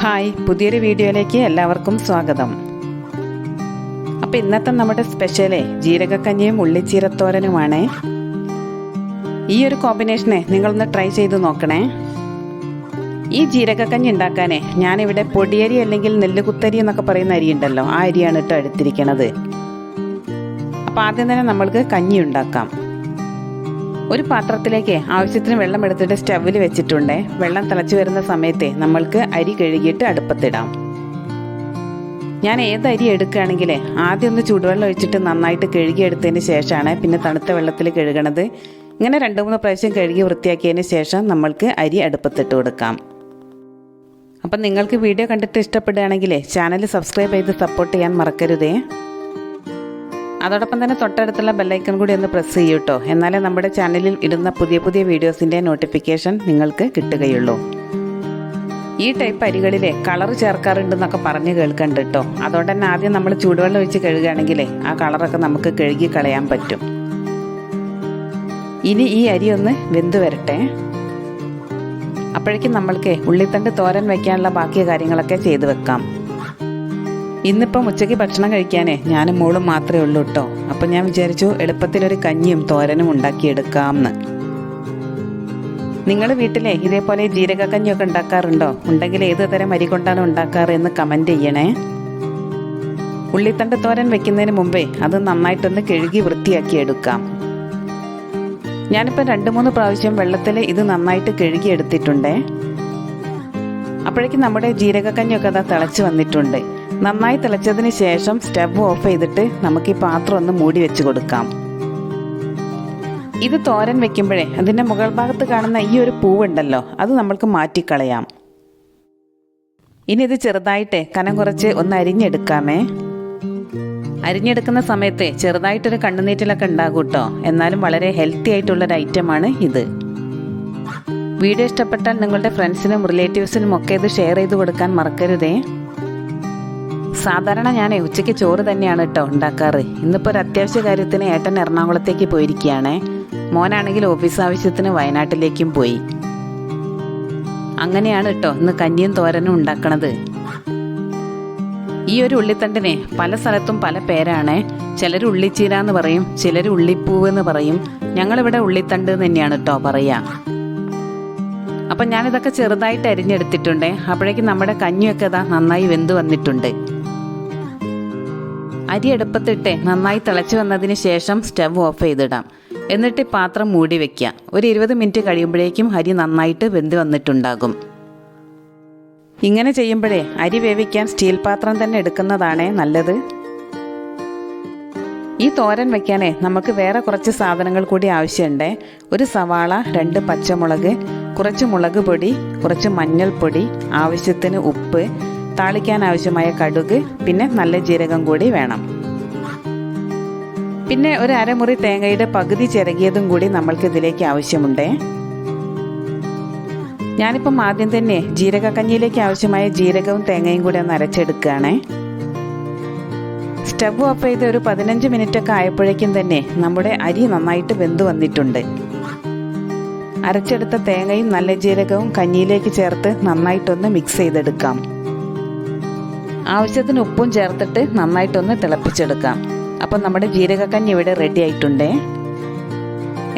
Hi, പുതിയൊരു വീഡിയോയിലേക്ക് എല്ലാവർക്കും സ്വാഗതം. അപ്പോൾ ഇന്നത്തെ നമ്മുടെ സ്പെഷ്യലേ ജീരകക്കഞ്ഞിയും ഉള്ളിച്ചീരത്തോരനുമാണ്. ഈ ഒരു കോമ്പിനേഷനെ നിങ്ങളൊന്ന് ട്രൈ ചെയ്ത് നോക്കണേ. ഈ ജീരകക്കഞ്ഞി ഉണ്ടാക്കാനേ ഞാനിവിടെ പൊടിയരി അല്ലെങ്കിൽ നെല്ലുകുത്തരി എന്നൊക്കെ പറയുന്ന അരി ഉണ്ടല്ലോ, ആ അരിയാണ് ഇട്ട് എടുത്തിരിക്കണത്. അപ്പോൾ ആദ്യം തന്നെ നമ്മൾക്ക് കഞ്ഞി ഉണ്ടാക്കാം. ഒരു പാത്രത്തിലേക്ക് ആവശ്യത്തിന് വെള്ളം എടുത്തിട്ട് സ്റ്റവിൽ വെച്ചിട്ടുണ്ട്. വെള്ളം തിളച്ച് വരുന്ന സമയത്ത് നമ്മൾക്ക് അരി കഴുകിയിട്ട് അടുപ്പത്തിടാം. ഞാൻ ഏത് അരി എടുക്കുകയാണെങ്കിൽ ആദ്യം ഒന്ന് ചൂടുവെള്ളം ഒഴിച്ചിട്ട് നന്നായിട്ട് കഴുകിയെടുത്തതിന് ശേഷമാണ് പിന്നെ തണുത്ത വെള്ളത്തിൽ കഴുകണത്. ഇങ്ങനെ 2-3 പ്രാവശ്യം കഴുകി വൃത്തിയാക്കിയതിന് ശേഷം നമ്മൾക്ക് അരി അടുപ്പത്തിട്ട് കൊടുക്കാം. അപ്പം നിങ്ങൾക്ക് വീഡിയോ കണ്ടിട്ട് ഇഷ്ടപ്പെടുകയാണെങ്കിൽ ചാനൽ സബ്സ്ക്രൈബ് ചെയ്ത് സപ്പോർട്ട് ചെയ്യാൻ മറക്കരുതേ. അതോടൊപ്പം തന്നെ തൊട്ടടുത്തുള്ള ബെല്ലൈക്കൺ കൂടി ഒന്ന് പ്രസ് ചെയ്യൂ കേട്ടോ. എന്നാലേ നമ്മുടെ ചാനലിൽ ഇടുന്ന പുതിയ പുതിയ വീഡിയോസിൻ്റെ നോട്ടിഫിക്കേഷൻ നിങ്ങൾക്ക് കിട്ടുകയുള്ളൂ. ഈ ടൈപ്പ് അരികളിലെ കളർ ചേർക്കാറുണ്ടെന്നൊക്കെ പറഞ്ഞ് കേൾക്കണ്ട് കേട്ടോ. അതുകൊണ്ട് തന്നെ ആദ്യം നമ്മൾ ചൂടുവെള്ളം ഒഴിച്ച് കഴുകുകയാണെങ്കിൽ ആ കളറൊക്കെ നമുക്ക് കഴുകി കളയാൻ പറ്റും. ഇനി ഈ അരി ഒന്ന് വെന്ത് വരട്ടെ. അപ്പോഴേക്കും നമ്മൾക്ക് ഉള്ളിത്തണ്ട് തോരൻ വയ്ക്കാനുള്ള ബാക്കി കാര്യങ്ങളൊക്കെ ചെയ്ത് വെക്കാം. ഇന്നിപ്പം ഉച്ചയ്ക്ക് ഭക്ഷണം കഴിക്കാനേ ഞാനും മോളും മാത്രമേ ഉള്ളൂ കേട്ടോ. അപ്പം ഞാൻ വിചാരിച്ചു എളുപ്പത്തിലൊരു കഞ്ഞിയും തോരനും ഉണ്ടാക്കിയെടുക്കാമെന്ന്. നിങ്ങൾ വീട്ടിലെ ഇതേപോലെ ജീരകക്കഞ്ഞിയൊക്കെ ഉണ്ടാക്കാറുണ്ടോ? ഉണ്ടെങ്കിൽ ഏത് തരം അരി കൊണ്ടാണ് ഉണ്ടാക്കാറ് എന്ന് കമൻറ്റ് ചെയ്യണേ. ഉള്ളിത്തണ്ട് തോരൻ വെക്കുന്നതിന് മുമ്പേ അത് നന്നായിട്ടൊന്ന് കഴുകി വൃത്തിയാക്കി എടുക്കാം. ഞാനിപ്പോൾ 2-3 പ്രാവശ്യം വെള്ളത്തിൽ ഇത് നന്നായിട്ട് കഴുകി എടുത്തിട്ടുണ്ടേ. അപ്പോഴേക്കും നമ്മുടെ ജീരകക്കഞ്ഞിയൊക്കെ അതാ തിളച്ച് വന്നിട്ടുണ്ട്. നന്നായി തിളച്ചതിന് ശേഷം സ്റ്റവ് ഓഫ് ചെയ്തിട്ട് നമുക്ക് ഈ പാത്രം ഒന്ന് മൂടി വെച്ച് കൊടുക്കാം. ഇത് തോരൻ വെക്കുമ്പോഴേ അതിൻ്റെ മുകൾ ഭാഗത്ത് കാണുന്ന ഈ ഒരു പൂവുണ്ടല്ലോ, അത് നമ്മൾക്ക് മാറ്റിക്കളയാം. ഇനി ഇത് ചെറുതായിട്ട് കനം കുറച്ച് ഒന്ന് അരിഞ്ഞെടുക്കാമേ. അരിഞ്ഞെടുക്കുന്ന സമയത്ത് ചെറുതായിട്ടൊരു കണ്ണുനീറ്റിലൊക്കെ ഉണ്ടാകും കേട്ടോ. എന്നാലും വളരെ ഹെൽത്തി ആയിട്ടുള്ളൊരു ഐറ്റമാണ് ഇത്. വീഡിയോ ഇഷ്ടപ്പെട്ടാൽ നിങ്ങളുടെ ഫ്രണ്ട്സിനും റിലേറ്റീവ്സിനും ഒക്കെ ഇത് ഷെയർ ചെയ്ത് കൊടുക്കാൻ മറക്കരുതേ. സാധാരണ ഞാൻ ഉച്ചയ്ക്ക് ചോറ് തന്നെയാണ് കേട്ടോ ഉണ്ടാക്കാറ്. ഇന്നിപ്പോൾ ഒരു അത്യാവശ്യ കാര്യത്തിന് ഏട്ടൻ എറണാകുളത്തേക്ക് പോയിരിക്കുകയാണ്. മോനാണെങ്കിൽ ഓഫീസ് ആവശ്യത്തിന് വയനാട്ടിലേക്കും പോയി. അങ്ങനെയാണ് കേട്ടോ ഇന്ന് കഞ്ഞിയും തോരനും ഉണ്ടാക്കണത്. ഈ ഒരു ഉള്ളിത്തണ്ടിനെ പല സ്ഥലത്തും പല പേരാണ്. ചിലർ ഉള്ളിച്ചീര എന്ന് പറയും, ചിലർ ഉള്ളിപ്പൂവ് എന്ന് പറയും. ഞങ്ങളിവിടെ ഉള്ളിത്തണ്ട് തന്നെയാണ് കേട്ടോ പറയുക. അപ്പം ഞാനിതൊക്കെ ചെറുതായിട്ട് അരിഞ്ഞെടുത്തിട്ടുണ്ട്. അപ്പോഴേക്കും നമ്മുടെ കഞ്ഞിയൊക്കെ ഇതാ നന്നായി വെന്ത് വന്നിട്ടുണ്ട്. അരി അടുപ്പത്തിട്ട് നന്നായി തിളച്ച് വന്നതിന് ശേഷം സ്റ്റവ് ഓഫ് ചെയ്തിടാം. എന്നിട്ട് പാത്രം മൂടി വയ്ക്കുക. ഒരു 20 മിനിറ്റ് കഴിയുമ്പോഴേക്കും അരി നന്നായിട്ട് വെന്ത് വന്നിട്ടുണ്ടാകും. ഇങ്ങനെ ചെയ്യുമ്പോഴേ അരി വേവിക്കാൻ സ്റ്റീൽ പാത്രം തന്നെ എടുക്കുന്നതാണ് നല്ലത്. ഈ തോരൻ വയ്ക്കാനേ നമുക്ക് വേറെ കുറച്ച് സാധനങ്ങൾ കൂടി ആവശ്യമുണ്ട്. ഒരു സവാള, 2 പച്ചമുളക്, കുറച്ച് മുളക് പൊടി, കുറച്ച് മഞ്ഞൾപ്പൊടി, ആവശ്യത്തിന് ഉപ്പ്, താളിക്കാൻ ആവശ്യമായ കടുക്, പിന്നെ നല്ല ജീരകം കൂടി വേണം. പിന്നെ ഒരു അരമുറി തേങ്ങയുടെ പകുതി ചിരകിയതും കൂടി നമ്മൾക്ക് ഇതിലേക്ക് ആവശ്യമുണ്ട്. ഞാനിപ്പം ആദ്യം തന്നെ ജീരകക്കഞ്ഞിയിലേക്ക് ആവശ്യമായ ജീരകവും തേങ്ങയും കൂടി ഒന്ന് അരച്ചെടുക്കുകയാണ്. സ്റ്റവ് ഓഫ് ചെയ്ത് ഒരു 15 മിനിറ്റ് ഒക്കെ ആയപ്പോഴേക്കും തന്നെ നമ്മുടെ അരി നന്നായിട്ട് വെന്ത് വന്നിട്ടുണ്ട്. അരച്ചെടുത്ത തേങ്ങയും നല്ല ജീരകവും കഞ്ഞിയിലേക്ക് ചേർത്ത് നന്നായിട്ടൊന്ന് മിക്സ് ചെയ്തെടുക്കാം. ആവശ്യത്തിന് ഉപ്പും ചേർത്തിട്ട് നന്നായിട്ടൊന്ന് തിളപ്പിച്ചെടുക്കാം. അപ്പം നമ്മുടെ ജീരകക്കഞ്ഞി ഇവിടെ റെഡി ആയിട്ടുണ്ട്.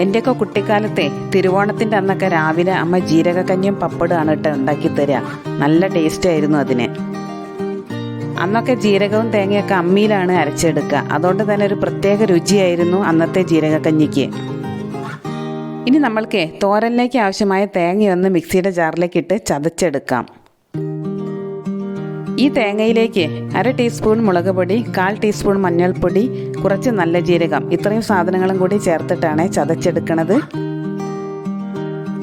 എൻ്റെയൊക്കെ കുട്ടിക്കാലത്തെ തിരുവോണത്തിൻ്റെ അന്നൊക്കെ രാവിലെ അമ്മ ജീരകക്കഞ്ഞിയും പപ്പടമാണ് കേട്ടോ ഉണ്ടാക്കി തരിക. നല്ല ടേസ്റ്റ് ആയിരുന്നു അതിന്. അന്നൊക്കെ ജീരകവും തേങ്ങയൊക്കെ അമ്മിയിലാണ് അരച്ചെടുക്കുക. അതുകൊണ്ട് തന്നെ ഒരു പ്രത്യേക രുചിയായിരുന്നു അന്നത്തെ ജീരകക്കഞ്ഞിക്ക്. ഇനി നമ്മൾക്ക് തോരനിലേക്ക് ആവശ്യമായ തേങ്ങയൊന്ന് മിക്സിയുടെ ജാറിലേക്ക് ഇട്ട് ചതച്ചെടുക്കാം. ഈ തേങ്ങയിലേക്ക് 1/2 ടീസ്പൂൺ മുളക് പൊടി, 1/4 ടീസ്പൂൺ മഞ്ഞൾപ്പൊടി, കുറച്ച് നല്ല ജീരകം, ഇത്രയും സാധനങ്ങളും കൂടി ചേർത്തിട്ടാണ് ചതച്ചെടുക്കണത്.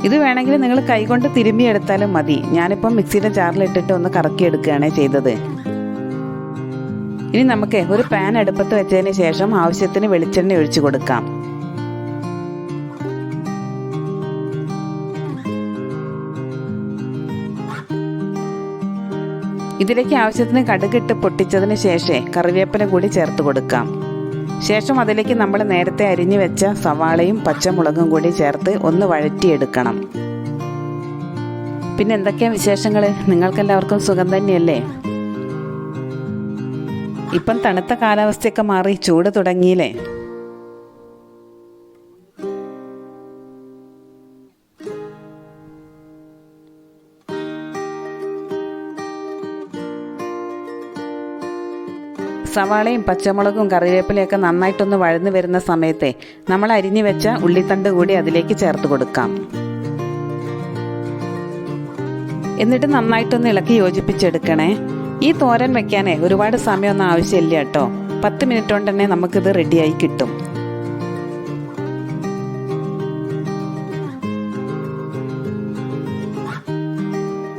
ഇത് വേണമെങ്കിൽ നിങ്ങൾ കൈകൊണ്ട് തിരുമ്മിയെടുത്താലും മതി. ഞാനിപ്പം മിക്സിയുടെ ജാറിലിട്ടിട്ട് ഒന്ന് കറക്കിയെടുക്കുകയാണ് ചെയ്തത്. ഇനി നമുക്ക് ഒരു പാൻ അടുപ്പത്ത് വെച്ചതിന് ശേഷം ആവശ്യത്തിന് വെളിച്ചെണ്ണ ഒഴിച്ചു കൊടുക്കാം. ഇതിലേക്ക് ആവശ്യത്തിന് കടുകിട്ട് പൊട്ടിച്ചതിന് ശേഷം കറിവേപ്പില കൂടി ചേർത്ത് കൊടുക്കാം. ശേഷം അതിലേക്ക് നമ്മൾ നേരത്തെ അരിഞ്ഞു വെച്ച സവാളയും പച്ചമുളകും കൂടി ചേർത്ത് ഒന്ന് വഴറ്റിയെടുക്കണം. പിന്നെ എന്തൊക്കെയാ വിശേഷങ്ങൾ? നിങ്ങൾക്കെല്ലാവർക്കും സുഖം തന്നെയല്ലേ? ഇപ്പം തണുത്ത കാലാവസ്ഥയൊക്കെ മാറി ചൂട് തുടങ്ങിയില്ലേ? സവാളയും പച്ചമുളകും കറിവേപ്പിലയൊക്കെ നന്നായിട്ടൊന്ന് വഴന്നു വരുന്ന സമയത്തെ നമ്മൾ അരിഞ്ഞു വെച്ച ഉള്ളിത്തണ്ട് കൂടി അതിലേക്ക് ചേർത്ത് കൊടുക്കാം. എന്നിട്ട് നന്നായിട്ടൊന്ന് ഇളക്കി യോജിപ്പിച്ചെടുക്കണേ. ഈ തോരൻ വെക്കാനേ ഒരുപാട് സമയമൊന്നും ആവശ്യമില്ല കേട്ടോ. 10 മിനിറ്റ് കൊണ്ട് തന്നെ നമുക്കിത് റെഡിയായി കിട്ടും.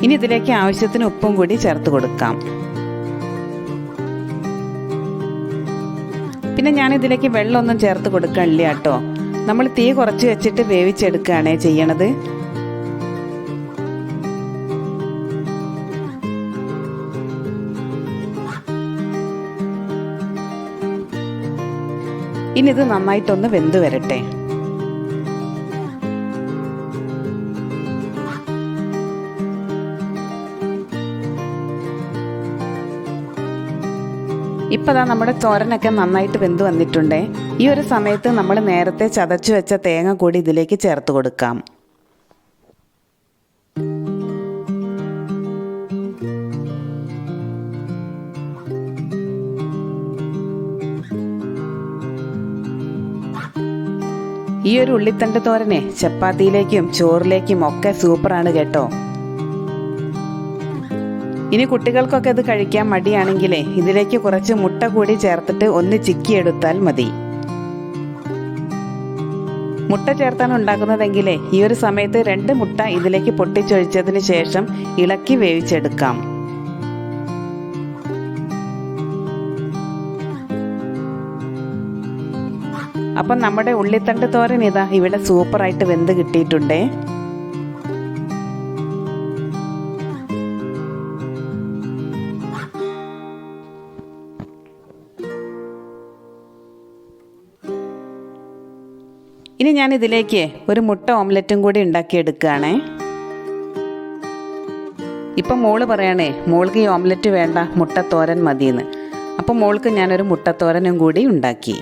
ഇനി ഇതിലേക്ക് ആവശ്യത്തിന് ഉപ്പും കൂടി ചേർത്ത് കൊടുക്കാം. പിന്നെ ഞാനിതിലേക്ക് വെള്ളമൊന്നും ചേർത്ത് കൊടുക്കണില്ല കേട്ടോ. നമ്മൾ തീ കുറച്ച് വെച്ചിട്ട് വേവിച്ചെടുക്കുകയാണേ ചെയ്യണത്. ഇനി ഇത് നന്നായിട്ടൊന്ന് വെന്ത് വരട്ടെ. ഇപ്പതാ നമ്മുടെ തോരനൊക്കെ നന്നായിട്ട് വെന്ത് വന്നിട്ടുണ്ടേ. ഈ ഒരു സമയത്ത് നമ്മൾ നേരത്തെ ചതച്ചു വെച്ച തേങ്ങ കൂടി ഇതിലേക്ക് ചേർത്ത് കൊടുക്കാം. ഈ ഒരു ഉള്ളിത്തണ്ട് തോരനെ ചപ്പാത്തിയിലേക്കും ചോറിലേക്കും ഒക്കെ സൂപ്പറാണ് കേട്ടോ. ഇനി കുട്ടികൾക്കൊക്കെ ഇത് കഴിക്കാൻ മടിയാണെങ്കിലേ ഇതിലേക്ക് കുറച്ച് മുട്ട കൂടി ചേർത്തിട്ട് ഒന്ന് ചിക്കിയെടുത്താൽ മതി. മുട്ട ചേർത്താണ് ഉണ്ടാക്കുന്നതെങ്കിലേ ഈ ഒരു സമയത്ത് 2 മുട്ട ഇതിലേക്ക് പൊട്ടിച്ചൊഴിച്ചതിന് ശേഷം ഇളക്കി വേവിച്ചെടുക്കാം. അപ്പം നമ്മുടെ ഉള്ളിത്തണ്ട് തോരൻ ഇതാ ഇവിടെ സൂപ്പറായിട്ട് വെന്ത് കിട്ടിയിട്ടുണ്ടേ. ഇനി ഞാൻ ഇതിലേക്ക് ഒരു മുട്ട ഓംലെറ്റും കൂടി ഉണ്ടാക്കിയെടുക്കുകയാണേ. ഇപ്പം മോള് പറയണേ മോൾക്ക് ഈ ഓംലെറ്റ് വേണ്ട, മുട്ടത്തോരൻ മതിയെന്ന്. അപ്പം മോൾക്ക് ഞാനൊരു മുട്ടത്തോരനും കൂടി ഉണ്ടാക്കി.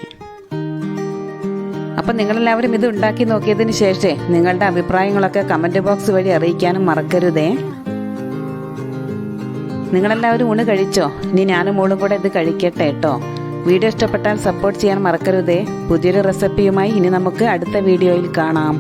അപ്പം നിങ്ങളെല്ലാവരും ഇത് ഉണ്ടാക്കി നോക്കിയതിന് ശേഷം നിങ്ങളുടെ അഭിപ്രായങ്ങളൊക്കെ കമൻറ്റ് ബോക്സ് വഴി അറിയിക്കാനും മറക്കരുതേ. നിങ്ങളെല്ലാവരും ഊണ് കഴിച്ചോ? ഇനി ഞാനും മോളും കൂടെ ഇത് കഴിക്കട്ടെ കേട്ടോ. വീഡിയോ ഇഷ്ടപ്പെട്ടാൽ സപ്പോർട്ട് ചെയ്യാൻ മറക്കരുതേ. പുതിയൊരു റെസിപ്പിയുമായി ഇനി നമുക്ക് അടുത്ത വീഡിയോയിൽ കാണാം.